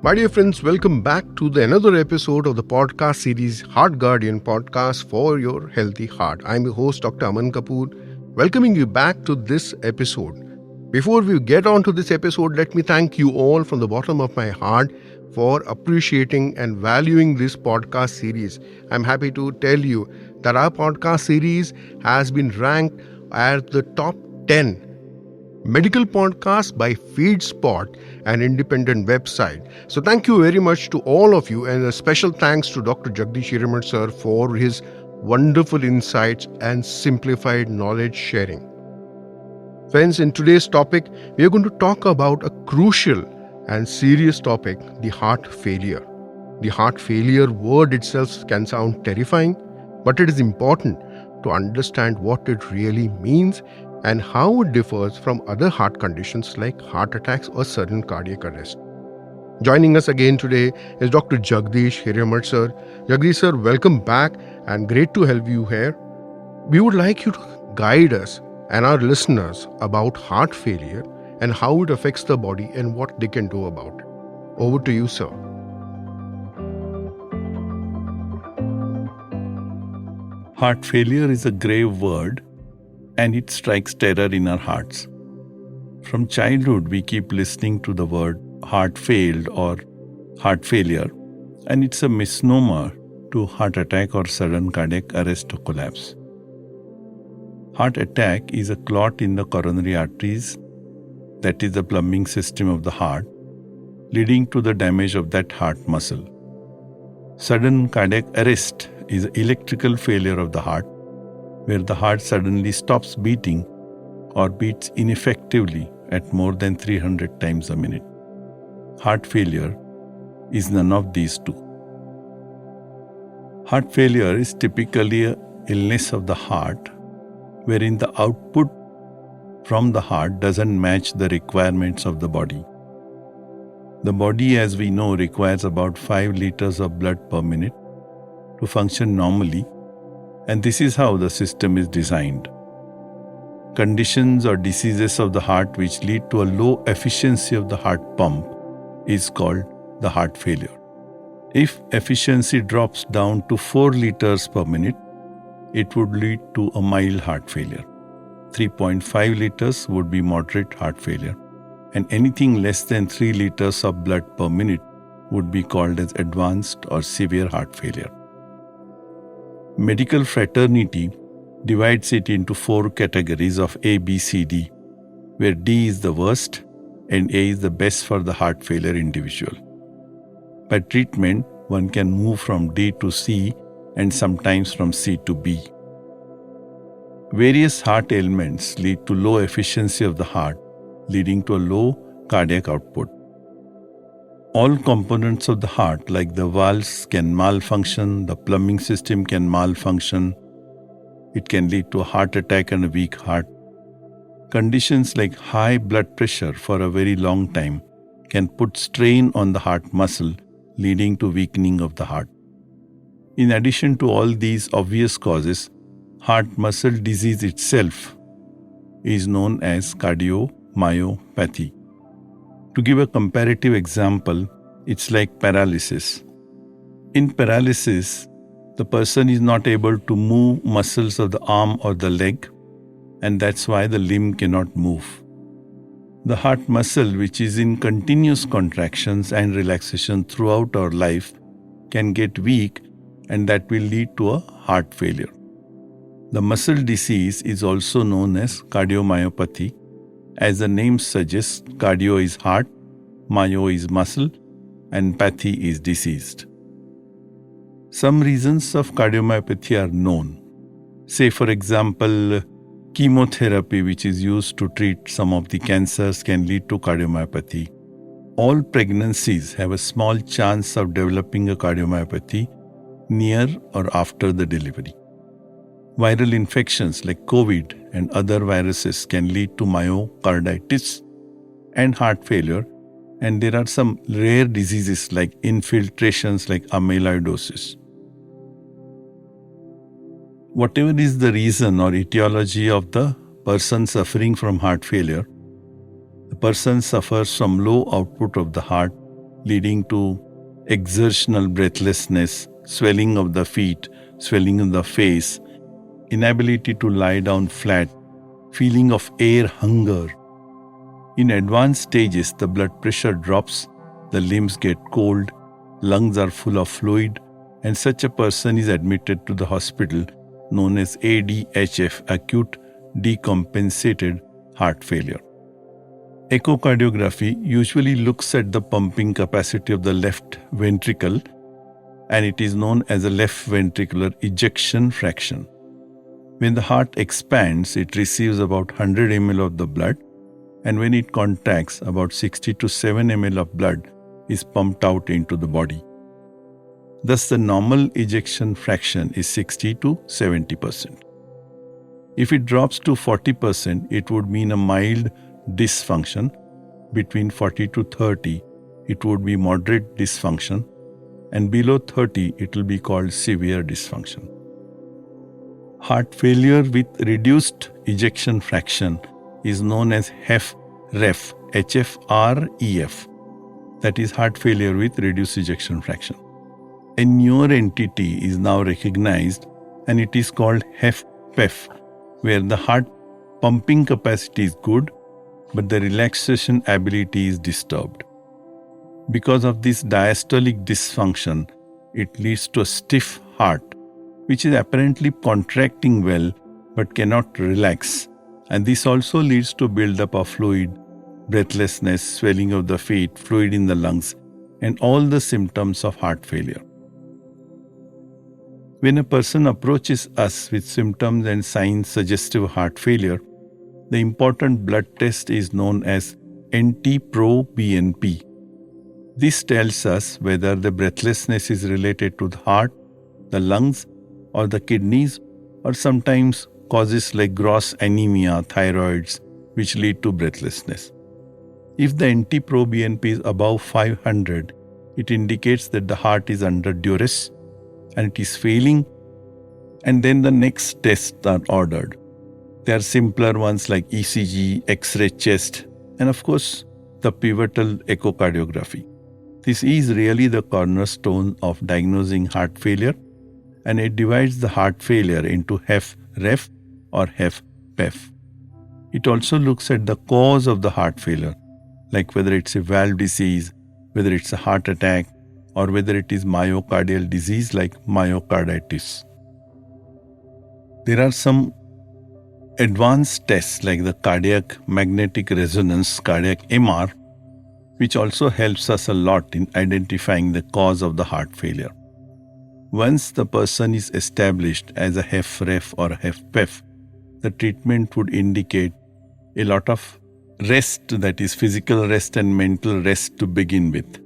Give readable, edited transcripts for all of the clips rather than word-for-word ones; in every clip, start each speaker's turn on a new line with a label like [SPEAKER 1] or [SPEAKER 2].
[SPEAKER 1] My dear friends, welcome back to another episode of the podcast series Heart Guardian podcast for your healthy heart. I'm your host, Dr. Aman Kapoor, welcoming you back to this episode. Before we get on to this episode, let me thank you all from the bottom of my heart for appreciating and valuing this podcast series. I'm happy to tell you that our podcast series has been ranked as the top 10 medical podcast by FeedSpot, an independent website. So thank you very much to all of you, and a special thanks to Dr. Jagdish Hiremath sir for his wonderful insights and simplified knowledge sharing. Friends, in today's topic, we are going to talk about a crucial and serious topic, the heart failure. The heart failure word itself can sound terrifying, but it is important to understand what it really means and how it differs from other heart conditions like heart attacks or sudden cardiac arrest. Joining us again today is Dr. Jagdish Hiremath sir. Jagdish sir, welcome back and great to have you here. We would like you to guide us and our listeners about heart failure and how it affects the body and what they can do about it. Over to you, sir.
[SPEAKER 2] Heart failure is a grave word, and it strikes terror in our hearts. From childhood, we keep listening to the word heart failed or heart failure, and it's a misnomer to heart attack or sudden cardiac arrest or collapse. Heart attack is a clot in the coronary arteries, that is the plumbing system of the heart, leading to the damage of that heart muscle. Sudden cardiac arrest is electrical failure of the heart, where the heart suddenly stops beating or beats ineffectively at more than 300 times a minute. Heart failure is none of these two. Heart failure is typically an illness of the heart, wherein the output from the heart doesn't match the requirements of the body. The body, as we know, requires about 5 liters of blood per minute to function normally, and this is how the system is designed. Conditions or diseases of the heart which lead to a low efficiency of the heart pump is called the heart failure. If efficiency drops down to 4 liters per minute, it would lead to a mild heart failure. 3.5 liters would be moderate heart failure, and anything less than 3 liters of blood per minute would be called as advanced or severe heart failure. Medical fraternity divides it into 4 categories of A, B, C, D, where D is the worst and A is the best for the heart failure individual. By treatment, one can move from D to C and sometimes from C to B. Various heart ailments lead to low efficiency of the heart, leading to a low cardiac output. All components of the heart, like the valves, can malfunction, the plumbing system can malfunction. It can lead to a heart attack and a weak heart. Conditions like high blood pressure for a very long time can put strain on the heart muscle, leading to weakening of the heart. In addition to all these obvious causes, heart muscle disease itself is known as cardiomyopathy. To give a comparative example, it's like paralysis. In paralysis, the person is not able to move muscles of the arm or the leg, and that's why the limb cannot move. The heart muscle, which is in continuous contractions and relaxation throughout our life, can get weak, and that will lead to a heart failure. The muscle disease is also known as cardiomyopathy. As the name suggests, cardio is heart, myo is muscle, and pathy is diseased. Some reasons of cardiomyopathy are known. Say, for example, chemotherapy, which is used to treat some of the cancers, can lead to cardiomyopathy. All pregnancies have a small chance of developing a cardiomyopathy near or after the delivery. Viral infections like COVID and other viruses can lead to myocarditis and heart failure, and there are some rare diseases like infiltrations like amyloidosis. Whatever is the reason or etiology of the person suffering from heart failure, the person suffers from low output of the heart leading to exertional breathlessness, swelling of the feet, swelling of the face, inability to lie down flat, feeling of air hunger. In advanced stages, the blood pressure drops, the limbs get cold, lungs are full of fluid, and such a person is admitted to the hospital known as ADHF, acute decompensated heart failure. Echocardiography usually looks at the pumping capacity of the left ventricle, and it is known as a left ventricular ejection fraction. When the heart expands, it receives about 100 ml of the blood, and when it contracts, about 60 to 7 ml of blood is pumped out into the body. Thus, the normal ejection fraction is 60 to 70%. If it drops to 40%, it would mean a mild dysfunction. Between 40 to 30, it would be moderate dysfunction, and below 30, it will be called severe dysfunction. Heart failure with reduced ejection fraction is known as HFrEF, HFrEF, that is heart failure with reduced ejection fraction. A newer entity is now recognized, and it is called HFpEF, where the heart pumping capacity is good, but the relaxation ability is disturbed. Because of this diastolic dysfunction, it leads to a stiff heart, which is apparently contracting well but cannot relax. And this also leads to buildup of fluid, breathlessness, swelling of the feet, fluid in the lungs, and all the symptoms of heart failure. When a person approaches us with symptoms and signs suggestive of heart failure, the important blood test is known as NT-proBNP. This tells us whether the breathlessness is related to the heart, the lungs, or the kidneys, or sometimes causes like gross anemia, thyroids, which lead to breathlessness. If the NT-proBNP is above 500, it indicates that the heart is under duress and it is failing, and then the next tests are ordered. There are simpler ones like ECG, X-ray chest, and of course, the pivotal echocardiography. This is really the cornerstone of diagnosing heart failure, and it divides the heart failure into HFrEF or HFpEF. It also looks at the cause of the heart failure, like whether it's a valve disease, whether it's a heart attack, or whether it is myocardial disease like myocarditis. There are some advanced tests like the cardiac magnetic resonance, cardiac MR, which also helps us a lot in identifying the cause of the heart failure. Once the person is established as a HFrEF or HFpEF, the treatment would indicate a lot of rest, that is physical rest and mental rest to begin with.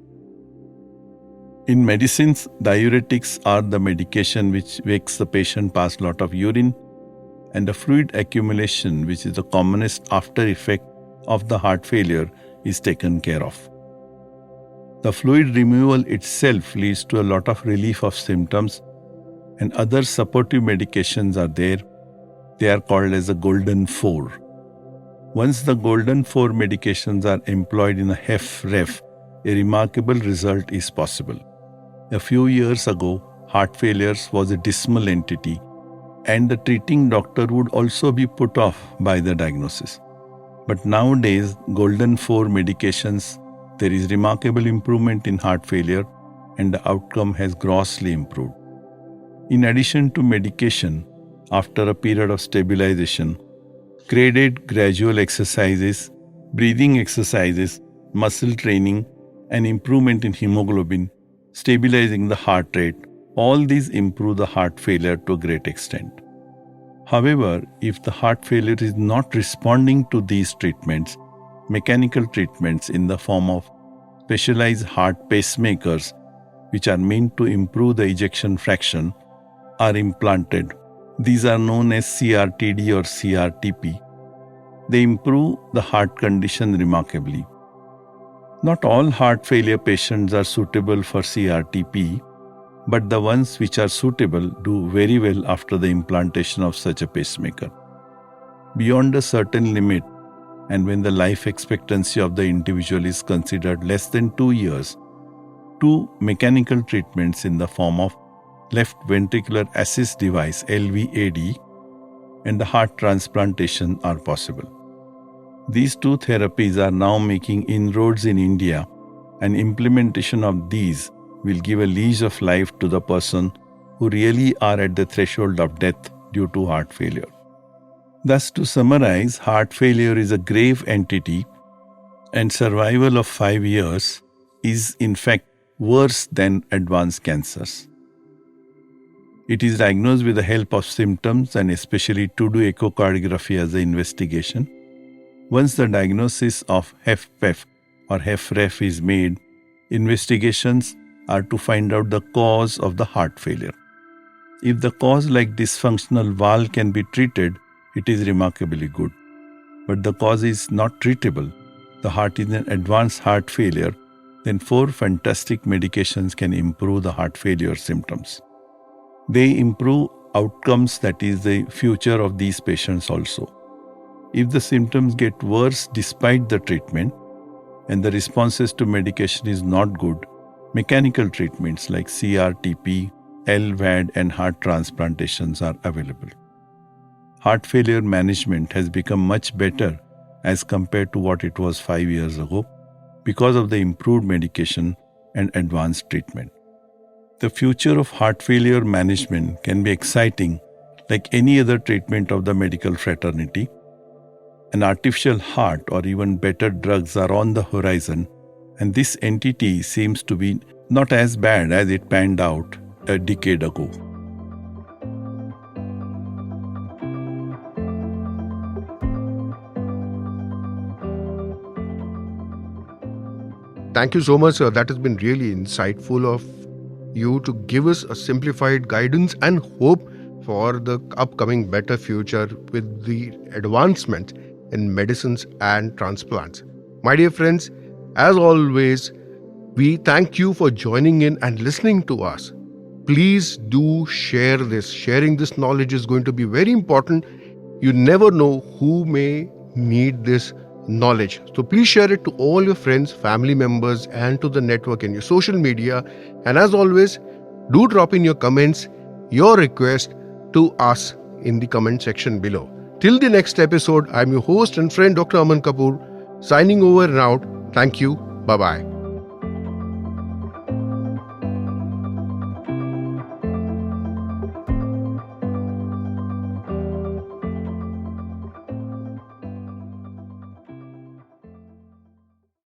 [SPEAKER 2] In medicines, diuretics are the medication which makes the patient pass a lot of urine, and the fluid accumulation, which is the commonest after effect of the heart failure, is taken care of. The fluid removal itself leads to a lot of relief of symptoms, and other supportive medications are there. They are called as the golden four. Once the golden four medications are employed in a HFrEF, a remarkable result is possible. A few years ago, heart failures was a dismal entity, and the treating doctor would also be put off by the diagnosis. But nowadays, golden four medications, there is remarkable improvement in heart failure, and the outcome has grossly improved. In addition to medication, after a period of stabilization, graded gradual exercises, breathing exercises, muscle training, and improvement in hemoglobin, stabilizing the heart rate, all these improve the heart failure to a great extent. However, if the heart failure is not responding to these treatments, mechanical treatments in the form of specialized heart pacemakers, which are meant to improve the ejection fraction, are implanted. These are known as CRTD or CRTP. They improve the heart condition remarkably. Not all heart failure patients are suitable for CRTP, but the ones which are suitable do very well after the implantation of such a pacemaker. Beyond a certain limit, and when the life expectancy of the individual is considered less than 2 years, 2 mechanical treatments in the form of left ventricular assist device LVAD and the heart transplantation are possible. These 2 therapies are now making inroads in India, and implementation of these will give a leash of life to the person who really are at the threshold of death due to heart failure. Thus, to summarize, heart failure is a grave entity, and survival of 5 years is in fact worse than advanced cancers. It is diagnosed with the help of symptoms and especially to do echocardiography as an investigation. Once the diagnosis of HFpEF or HFrEF is made, investigations are to find out the cause of the heart failure. If the cause like dysfunctional valve can be treated, it is remarkably good. But the cause is not treatable. The heart is an advanced heart failure, then 4 fantastic medications can improve the heart failure symptoms. They improve outcomes, that is the future of these patients also. If the symptoms get worse despite the treatment and the responses to medication is not good, mechanical treatments like CRTP, LVAD and heart transplantations are available. Heart failure management has become much better as compared to what it was 5 years ago because of the improved medication and advanced treatment. The future of heart failure management can be exciting like any other treatment of the medical fraternity. An artificial heart or even better drugs are on the horizon, and this entity seems to be not as bad as it panned out a decade ago.
[SPEAKER 1] Thank you so much, sir. That has been really insightful of you to give us a simplified guidance and hope for the upcoming better future with the advancement in medicines and transplants. My dear friends, as always, we thank you for joining in and listening to us. Please do share this. Sharing this knowledge is going to be very important. You never know who may need this knowledge. So please share it to all your friends, family members, and to the network and your social media. And as always, do drop in your comments, your request to us in the comment section below. Till the next episode, I'm your host and friend Dr. Aman Kapoor, signing over and out. Thank you. Bye-bye.